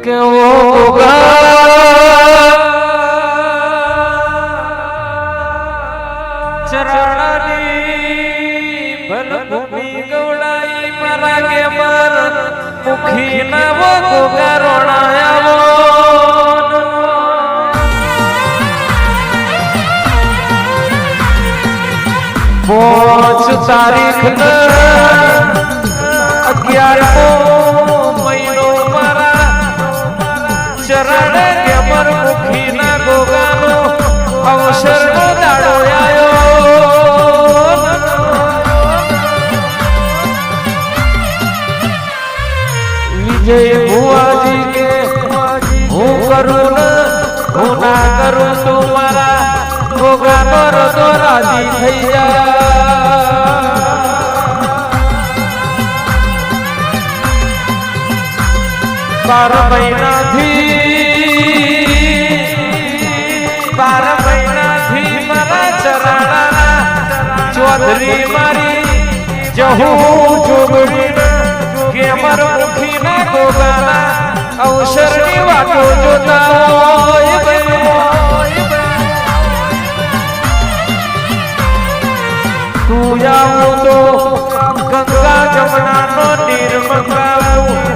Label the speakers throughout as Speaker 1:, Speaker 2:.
Speaker 1: કે ઓ ચરણાની ભલભૂમિ ગવડાઈ મારા કે મર મુખી નવો ગોગા રોણાયાવો 5 તારીખ 11મો મહિનો મારા ચરણ કે મર મુખી ના ગોગાનો અવસર નો દાડો આયો વિજય ભુવાજી કે હું કરું ને હું ના કરું તું મારા ગોગાનો રતો રાજી થઈ જા 12 મહિનાથી મારા ચરણાના ચૌધરી મારી જહુ જોગડી કે મર મુખી ના ગોગાના અવસરની વાતો જોતા હોય તું આવું તો ગંગા જમનાનો નીર મંગાવું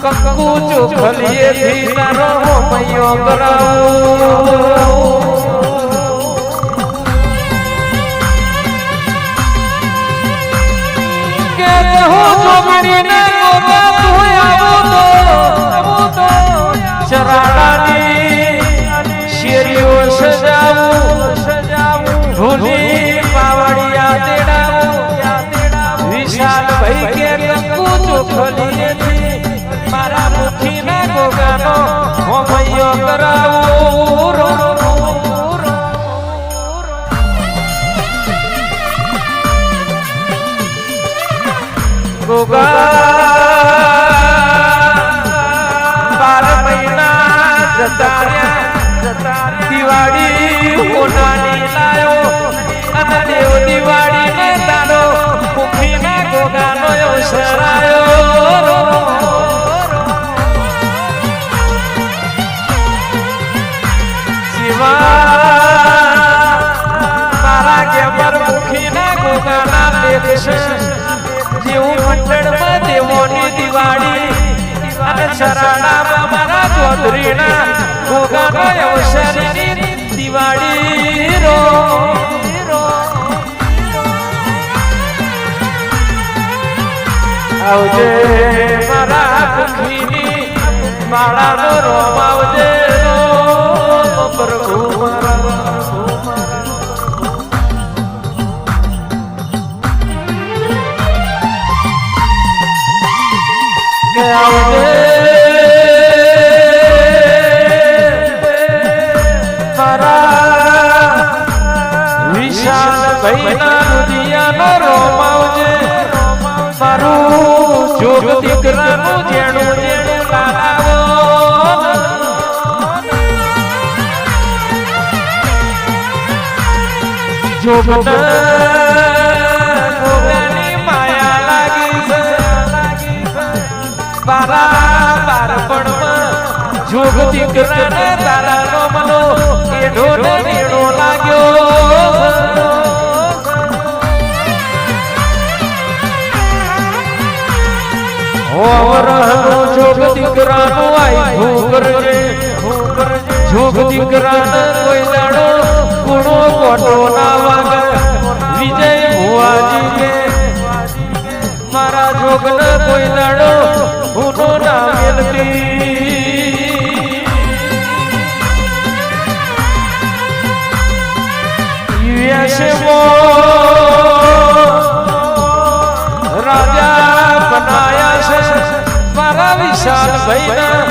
Speaker 1: કંકુ ચોખલીએ થી તારો મૈયો કરાવું કે હો જોગડીને ગોગા તું આવું તો ચરાડાની શેરીઓ સજાવું ભૂલી પાવડિયા તેડાવું વિશાલ ભાઈ કે કંકુ ચોખલીએ થી મારા મુખી ના ગોગાનો મૈયો કરાવું ગોગા 12 મહિના જતા રહ્યા દિવાળી કોનાની લાયો અને દેવ દિવાળી ને તારો મુખી ના ગોગાનો અવસર આયો મારા કે મર મુખી ના ગોગાના લેખ જેવું મંડળમાં દેવોની દિવાળી અને ચરણામાં મારા ચૌધરીના ગોગાનો અવસરની દિવાળી રો આવજે મારા મુખીની માળાનો રોમ આવજે પ્રભુ કે આવજે મારા વિશાલ ભાઈના રુદિયાનો રોમ આવજે મારું જોગ દીકરાનું જેણું જેણું લાલાવો ગોગાની માયા લાગી છે 12 પણમાં જોગ દીકરાને તારાનો મનો એઢો ને નેડો લાગ્યો ઓવરહનો જોગ દીકરાનું આઈ ભૂગરજે જોગ દીકરાને કોઈ દાડો ગુણો કોટો ના વાગે વિજય ભુવાજી કે મારા જોગને કોઈ દાડો ગુનો ના મેલતી યુએસમો રાજા બનાયા છે મારા વિશાલ ભાઈના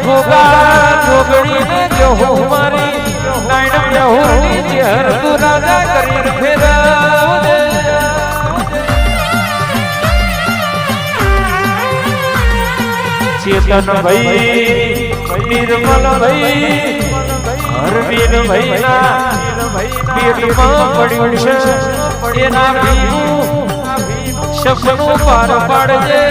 Speaker 1: ગોગા જોગડીને જહુ મારી નાયણ યહુની ચહેર તું રાજા કરી ફેરાવજે ચેતન ભાઈ નિર્મલ ભાઈ હરવીન ભાઈના પેટમાં પડ્યું છે એના ભીનું સપનું પાર પાડજે